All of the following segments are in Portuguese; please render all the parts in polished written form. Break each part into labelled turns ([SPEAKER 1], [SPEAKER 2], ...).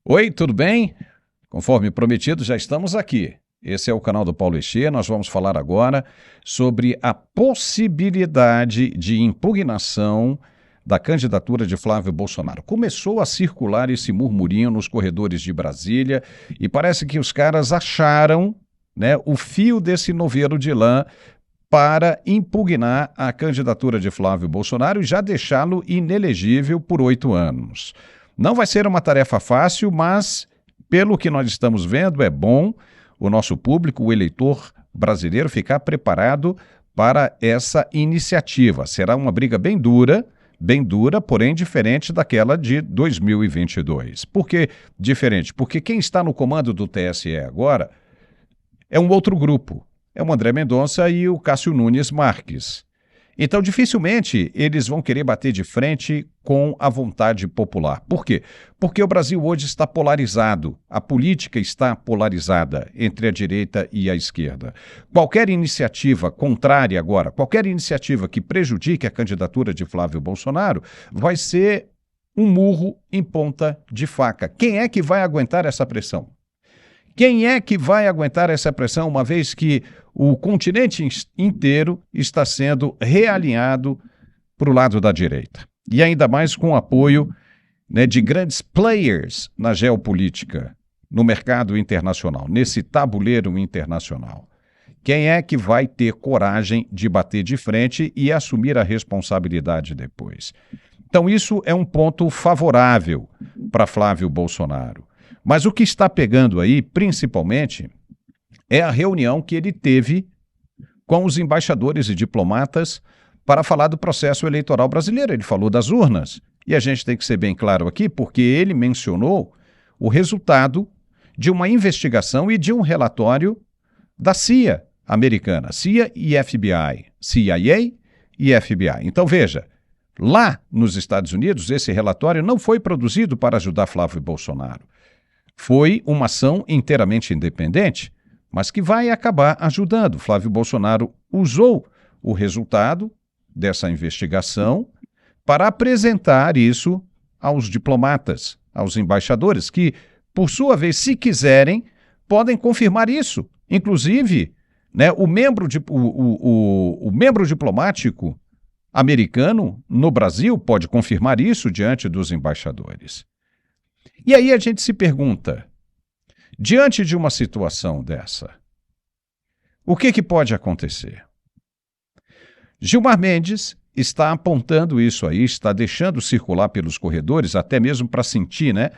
[SPEAKER 1] Oi, tudo bem? Conforme prometido, já estamos aqui. Esse é o canal do Paulo Echê. Nós vamos falar agora sobre a possibilidade de impugnação da candidatura de Flávio Bolsonaro. Começou a circular esse murmurinho nos corredores de Brasília e parece que os caras acharam, né, o fio desse novelo de lã para impugnar a candidatura de Flávio Bolsonaro e já deixá-lo inelegível por 8 anos. Não vai ser uma tarefa fácil, mas, pelo que nós estamos vendo, é bom o nosso público, o eleitor brasileiro, ficar preparado para essa iniciativa. Será uma briga bem dura, porém diferente daquela de 2022. Por que diferente? Porque quem está no comando do TSE agora é um outro grupo. É o André Mendonça e o Cássio Nunes Marques. Então, dificilmente eles vão querer bater de frente com a vontade popular. Por quê? Porque o Brasil hoje está polarizado. A política está polarizada entre a direita e a esquerda. Qualquer iniciativa contrária agora, qualquer iniciativa que prejudique a candidatura de Flávio Bolsonaro, vai ser um murro em ponta de faca. Quem é que vai aguentar essa pressão? Quem é que vai aguentar essa pressão, uma vez que o continente inteiro está sendo realinhado para o lado da direita? E ainda mais com o apoio, né, de grandes players na geopolítica, no mercado internacional, nesse tabuleiro internacional. Quem é que vai ter coragem de bater de frente e assumir a responsabilidade depois? Então, isso é um ponto favorável para Flávio Bolsonaro. Mas o que está pegando aí, principalmente, é a reunião que ele teve com os embaixadores e diplomatas para falar do processo eleitoral brasileiro. Ele falou das urnas. E a gente tem que ser bem claro aqui, porque ele mencionou o resultado de uma investigação e de um relatório da CIA americana, CIA e FBI, CIA e FBI. Então, veja, lá nos Estados Unidos, esse relatório não foi produzido para ajudar Flávio Bolsonaro. Foi uma ação inteiramente independente, mas que vai acabar ajudando. Flávio Bolsonaro usou o resultado dessa investigação para apresentar isso aos diplomatas, aos embaixadores, que, por sua vez, se quiserem, podem confirmar isso. Inclusive, né, o membro diplomático americano no Brasil pode confirmar isso diante dos embaixadores. E aí a gente se pergunta, diante de uma situação dessa, o que pode acontecer? Gilmar Mendes está apontando isso aí, está deixando circular pelos corredores, até mesmo para sentir, né,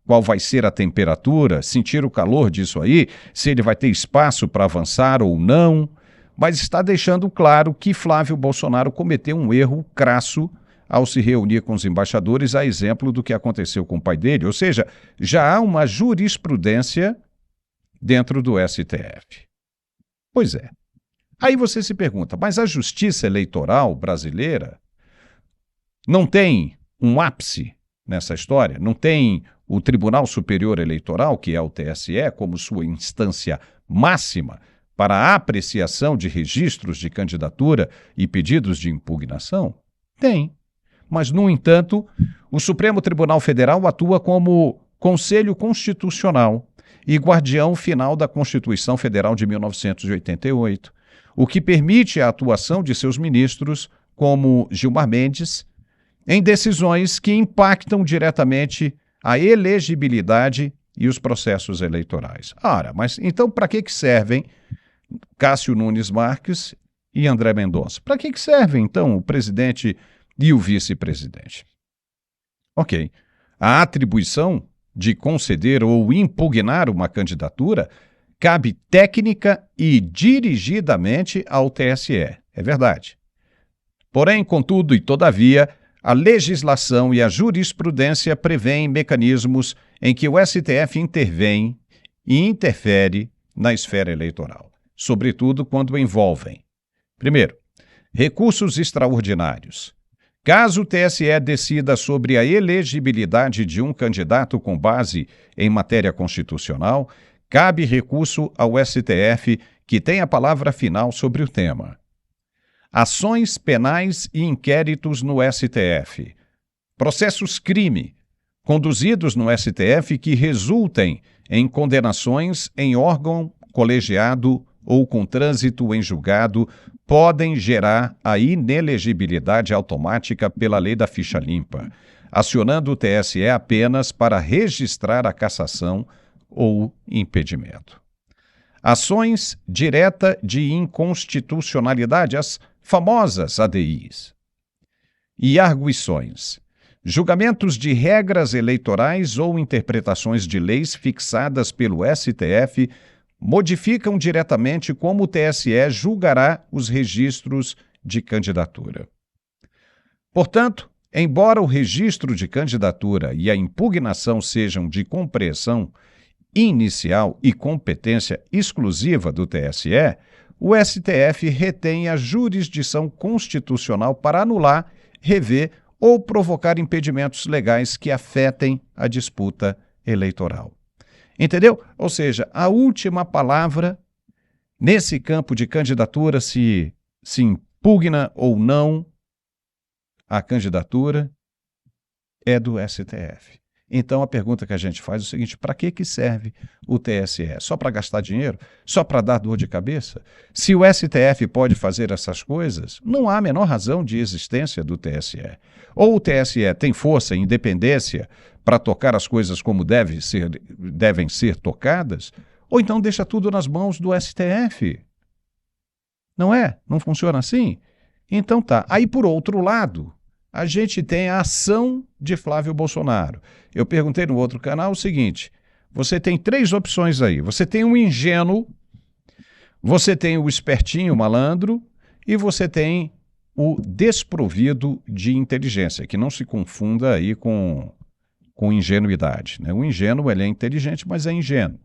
[SPEAKER 1] qual vai ser a temperatura, sentir o calor disso aí, se ele vai ter espaço para avançar ou não, mas está deixando claro que Flávio Bolsonaro cometeu um erro crasso ao se reunir com os embaixadores, a exemplo do que aconteceu com o pai dele. Ou seja, já há uma jurisprudência dentro do STF. Pois é. Aí você se pergunta, mas a justiça eleitoral brasileira não tem um ápice nessa história? Não tem o Tribunal Superior Eleitoral, que é o TSE, como sua instância máxima para a apreciação de registros de candidatura e pedidos de impugnação? Tem. Mas, no entanto, o Supremo Tribunal Federal atua como Conselho Constitucional e guardião final da Constituição Federal de 1988, o que permite a atuação de seus ministros, como Gilmar Mendes, em decisões que impactam diretamente a elegibilidade e os processos eleitorais. Ora, mas então para que servem Cássio Nunes Marques e André Mendonça? Para que servem, então, o presidente e o vice-presidente? Ok. A atribuição de conceder ou impugnar uma candidatura cabe técnica e dirigidamente ao TSE. É verdade. Porém, contudo e todavia, a legislação e a jurisprudência prevêem mecanismos em que o STF intervém e interfere na esfera eleitoral, sobretudo quando envolvem, primeiro, recursos extraordinários. Caso o TSE decida sobre a elegibilidade de um candidato com base em matéria constitucional, cabe recurso ao STF, que tem a palavra final sobre o tema. Ações penais e inquéritos no STF. Processos crime, conduzidos no STF que resultem em condenações em órgão colegiado ou com trânsito em julgado podem gerar a inelegibilidade automática pela lei da ficha limpa, acionando o TSE apenas para registrar a cassação ou impedimento. Ações direta de inconstitucionalidade, as famosas ADIs. E arguições. Julgamentos de regras eleitorais ou interpretações de leis fixadas pelo STF modificam diretamente como o TSE julgará os registros de candidatura. Portanto, embora o registro de candidatura e a impugnação sejam de compreensão inicial e competência exclusiva do TSE, o STF retém a jurisdição constitucional para anular, rever ou provocar impedimentos legais que afetem a disputa eleitoral. Entendeu? Ou seja, a última palavra nesse campo de candidatura, se impugna ou não a candidatura, é do STF. Então a pergunta que a gente faz é o seguinte: para que serve o TSE? Só para gastar dinheiro? Só para dar dor de cabeça? Se o STF pode fazer essas coisas, não há a menor razão de existência do TSE. Ou o TSE tem força e independência para tocar as coisas como devem ser tocadas, ou então deixa tudo nas mãos do STF. Não é? Não funciona assim? Então tá. Aí, por outro lado, a gente tem a ação de Flávio Bolsonaro. Eu perguntei no outro canal o seguinte: você tem 3 opções aí. Você tem um ingênuo, você tem o espertinho, o malandro, e você tem o desprovido de inteligência, que não se confunda aí com ingenuidade, né? O ingênuo, ele é inteligente, mas é ingênuo.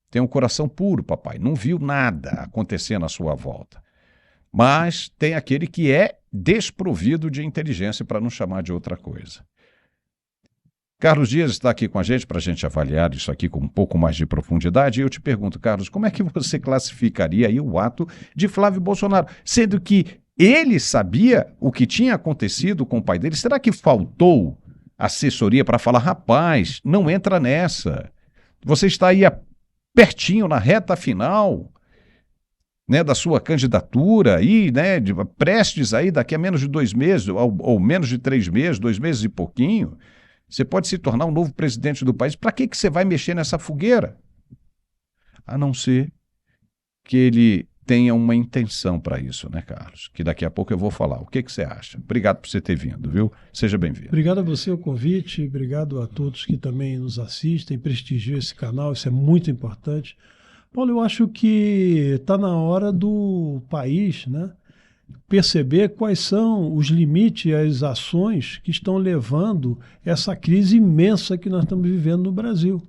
[SPEAKER 1] Tem um coração puro, papai. Não viu nada acontecer à sua volta. Mas tem aquele que é desprovido de inteligência, para não chamar de outra coisa. Carlos Dias está aqui com a gente para a gente avaliar isso aqui com um pouco mais de profundidade. E eu te pergunto, Carlos, como é que você classificaria aí o ato de Flávio Bolsonaro? Sendo que ele sabia o que tinha acontecido com o pai dele. Será que faltou assessoria para falar: rapaz, não entra nessa. Você está aí pertinho, na reta final, né, da sua candidatura, aí, né, prestes aí daqui a menos de 2 meses, ou menos de 3 meses, 2 meses e pouquinho, você pode se tornar um novo presidente do país. Para que você vai mexer nessa fogueira? A não ser que ele tenha uma intenção para isso, né, Carlos? Que daqui a pouco eu vou falar. O que você acha? Obrigado por você ter vindo, viu? Seja bem-vindo.
[SPEAKER 2] Obrigado a você o convite, obrigado a todos que também nos assistem, prestigiam esse canal, isso é muito importante. Paulo, eu acho que está na hora do país, né, perceber quais são os limites e as ações que estão levando essa crise imensa que nós estamos vivendo no Brasil.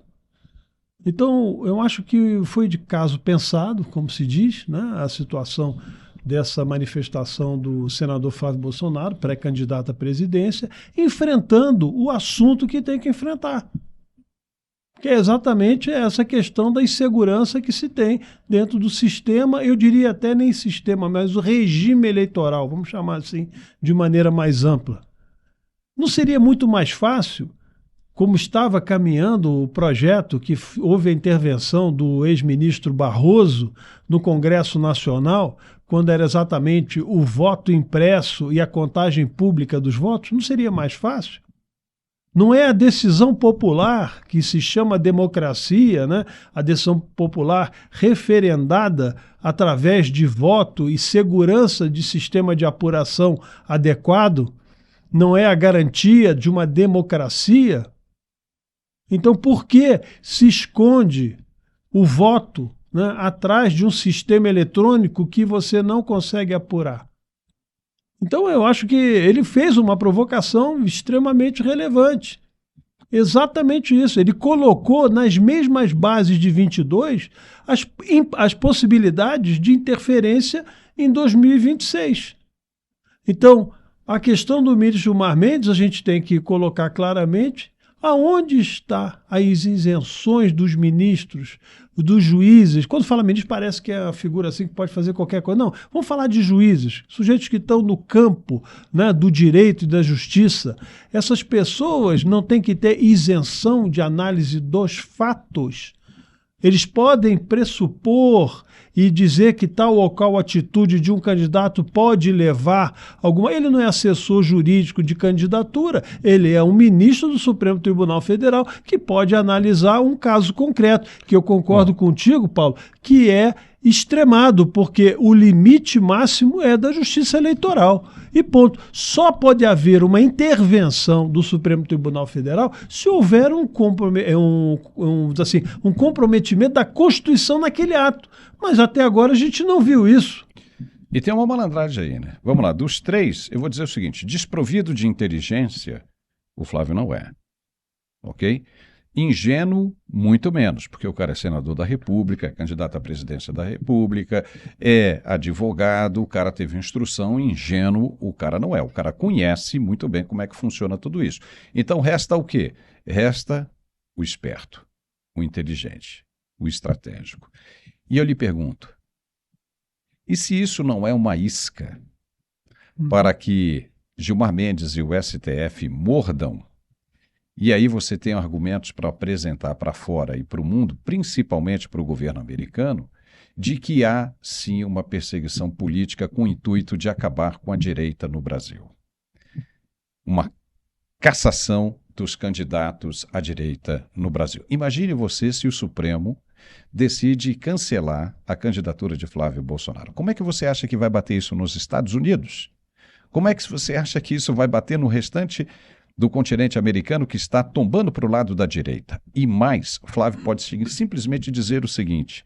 [SPEAKER 2] Então, eu acho que foi de caso pensado, como se diz, né, a situação dessa manifestação do senador Flávio Bolsonaro, pré-candidato à presidência, enfrentando o assunto que tem que enfrentar, que é exatamente essa questão da insegurança que se tem dentro do sistema, eu diria até nem sistema, mas o regime eleitoral, vamos chamar assim, de maneira mais ampla. Não seria muito mais fácil, como estava caminhando o projeto, que houve a intervenção do ex-ministro Barroso no Congresso Nacional, quando era exatamente o voto impresso e a contagem pública dos votos? Não seria mais fácil? Não é a decisão popular, que se chama democracia, né? A decisão popular referendada através de voto e segurança de sistema de apuração adequado, não é a garantia de uma democracia? Então, por que se esconde o voto, né, atrás de um sistema eletrônico que você não consegue apurar? Então, eu acho que ele fez uma provocação extremamente relevante. Exatamente isso. Ele colocou nas mesmas bases de 22 as possibilidades de interferência em 2026. Então, a questão do ministro Gilmar Mendes, a gente tem que colocar claramente Aonde está as isenções dos ministros, dos juízes? Quando fala ministro, parece que é a figura assim que pode fazer qualquer coisa. Não, vamos falar de juízes, sujeitos que estão no campo, né, do direito e da justiça. Essas pessoas não têm que ter isenção de análise dos fatos. Eles podem pressupor e dizer que tal ou qual atitude de um candidato pode levar alguma... Ele não é assessor jurídico de candidatura, ele é um ministro do Supremo Tribunal Federal que pode analisar um caso concreto, que eu concordo contigo, Paulo, que é extremado, porque o limite máximo é da Justiça Eleitoral. E ponto. Só pode haver uma intervenção do Supremo Tribunal Federal se houver um comprometimento da Constituição naquele ato. Mas até agora a gente não viu isso.
[SPEAKER 1] E tem uma malandragem aí, né? Vamos lá, dos três, eu vou dizer o seguinte, desprovido de inteligência, o Flávio não é, ok? Ingênuo, muito menos, porque o cara é senador da República, é candidato à presidência da República, é advogado, o cara teve instrução, ingênuo o cara não é. O cara conhece muito bem como é que funciona tudo isso. Então resta o quê? Resta o esperto, o inteligente, o estratégico. E eu lhe pergunto, e se isso não é uma isca para que Gilmar Mendes e o STF mordam? E aí você tem argumentos para apresentar para fora e para o mundo, principalmente para o governo americano, de que há, sim, uma perseguição política com o intuito de acabar com a direita no Brasil. Uma cassação dos candidatos à direita no Brasil. Imagine você se o Supremo decide cancelar a candidatura de Flávio Bolsonaro. Como é que você acha que vai bater isso nos Estados Unidos? Como é que você acha que isso vai bater no restante do continente americano que está tombando para o lado da direita? E mais, Flávio pode simplesmente dizer o seguinte: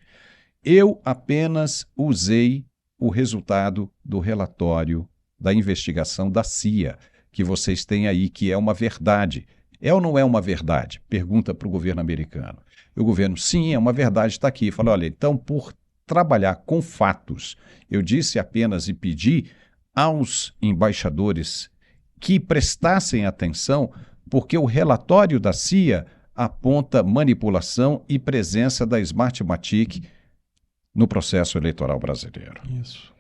[SPEAKER 1] eu apenas usei o resultado do relatório da investigação da CIA, que vocês têm aí, que é uma verdade. É ou não é uma verdade? Pergunta para o governo americano. E o governo, sim, é uma verdade, está aqui. Fala, olha, então, por trabalhar com fatos, eu disse apenas e pedi aos embaixadores que prestassem atenção, porque o relatório da CIA aponta manipulação e presença da Smartmatic no processo eleitoral brasileiro.
[SPEAKER 2] Isso.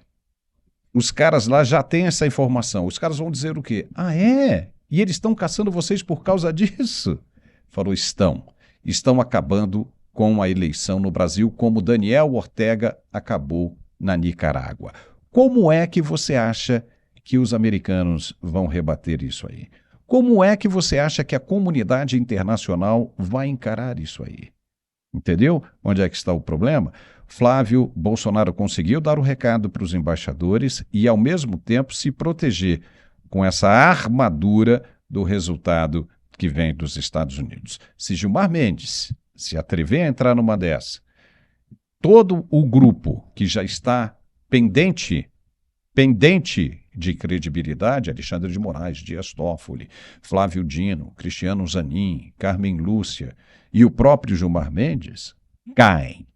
[SPEAKER 1] Os caras lá já têm essa informação. Os caras vão dizer o quê? Ah, é? E eles estão caçando vocês por causa disso? Falou, estão acabando com a eleição no Brasil, como Daniel Ortega acabou na Nicarágua. Como é que você acha que os americanos vão rebater isso aí? Como é que você acha que a comunidade internacional vai encarar isso aí? Entendeu? Onde é que está o problema? Flávio Bolsonaro conseguiu dar o recado para os embaixadores e, ao mesmo tempo, se proteger com essa armadura do resultado que vem dos Estados Unidos. Se Gilmar Mendes se atrever a entrar numa dessa, todo o grupo que já está pendente de credibilidade, Alexandre de Moraes, Dias Toffoli, Flávio Dino, Cristiano Zanin, Carmen Lúcia e o próprio Gilmar Mendes, caem.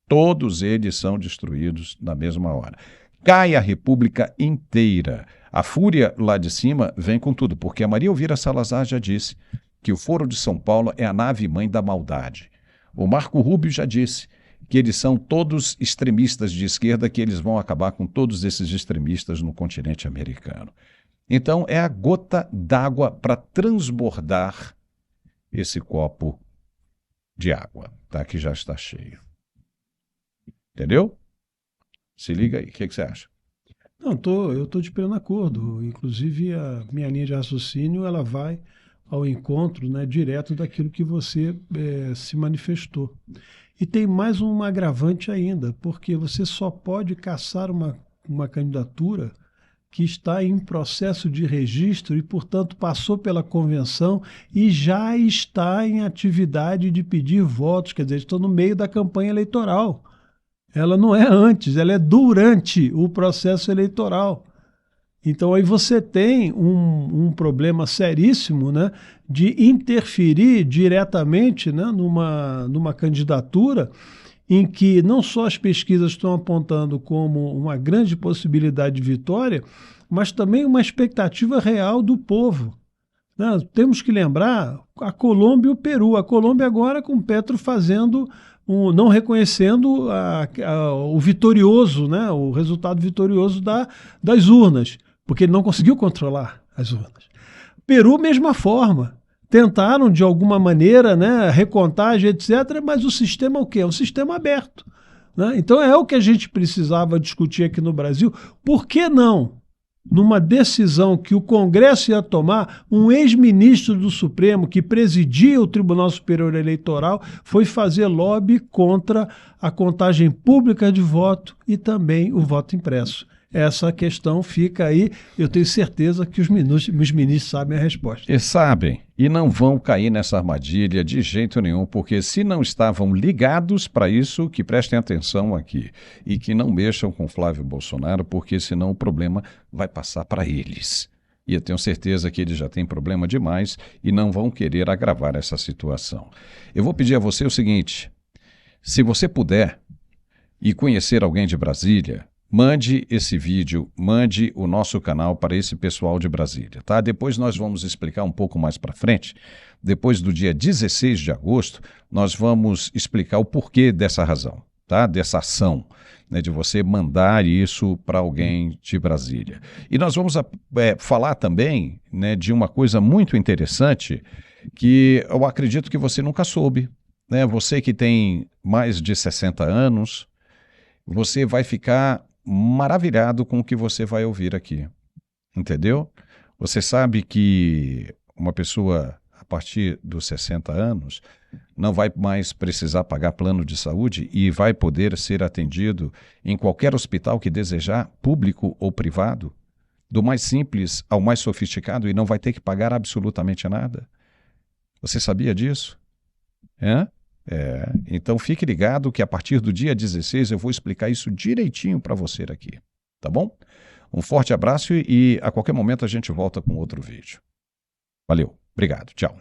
[SPEAKER 1] Todos eles são destruídos na mesma hora. Cai a República inteira. A fúria lá de cima vem com tudo, porque a Maria Elvira Salazar já disse que o Foro de São Paulo é a nave-mãe da maldade. O Marco Rubio já disse que eles são todos extremistas de esquerda, que eles vão acabar com todos esses extremistas no continente americano. Então, é a gota d'água para transbordar esse copo de água, tá? Que já está cheio. Entendeu? Se liga aí, o que você acha?
[SPEAKER 2] Não, eu estou de pleno acordo. Inclusive, a minha linha de raciocínio ela vai ao encontro, né, direto daquilo que você se manifestou. E tem mais um agravante ainda, porque você só pode caçar uma candidatura que está em processo de registro e, portanto, passou pela convenção e já está em atividade de pedir votos, quer dizer, estão no meio da campanha eleitoral. Ela não é antes, ela é durante o processo eleitoral. Então aí você tem um problema seríssimo, né, de interferir diretamente, né, numa candidatura em que não só as pesquisas estão apontando como uma grande possibilidade de vitória, mas também uma expectativa real do povo. Né? Temos que lembrar a Colômbia e o Peru. A Colômbia agora com o Petro fazendo não reconhecendo o vitorioso, né? O resultado vitorioso das urnas, porque ele não conseguiu controlar as urnas. Peru, mesma forma. Tentaram, de alguma maneira, né, recontagem, etc., mas o sistema é o quê? É um sistema aberto. Né? Então é o que a gente precisava discutir aqui no Brasil. Por que não, numa decisão que o Congresso ia tomar, um ex-ministro do Supremo que presidia o Tribunal Superior Eleitoral foi fazer lobby contra a contagem pública de voto e também o voto impresso? Essa questão fica aí, eu tenho certeza que os ministros sabem a resposta.
[SPEAKER 1] E sabem, e não vão cair nessa armadilha de jeito nenhum, porque se não estavam ligados para isso, que prestem atenção aqui e que não mexam com Flávio Bolsonaro, porque senão o problema vai passar para eles. E eu tenho certeza que eles já têm problema demais e não vão querer agravar essa situação. Eu vou pedir a você o seguinte, se você puder e conhecer alguém de Brasília, mande esse vídeo, mande o nosso canal para esse pessoal de Brasília, tá? Depois nós vamos explicar um pouco mais para frente. Depois do dia 16 de agosto, nós vamos explicar o porquê dessa razão, tá? Dessa ação, né, de você mandar isso para alguém de Brasília. E nós vamos falar também, né, de uma coisa muito interessante que eu acredito que você nunca soube, né? Você que tem mais de 60 anos, você vai ficar maravilhado com o que você vai ouvir aqui, entendeu? Você sabe que uma pessoa a partir dos 60 anos não vai mais precisar pagar plano de saúde e vai poder ser atendido em qualquer hospital que desejar, público ou privado, do mais simples ao mais sofisticado, e não vai ter que pagar absolutamente nada. Você sabia disso? Então fique ligado que a partir do dia 16 eu vou explicar isso direitinho para você aqui, tá bom? Um forte abraço e a qualquer momento a gente volta com outro vídeo. Valeu, obrigado, tchau.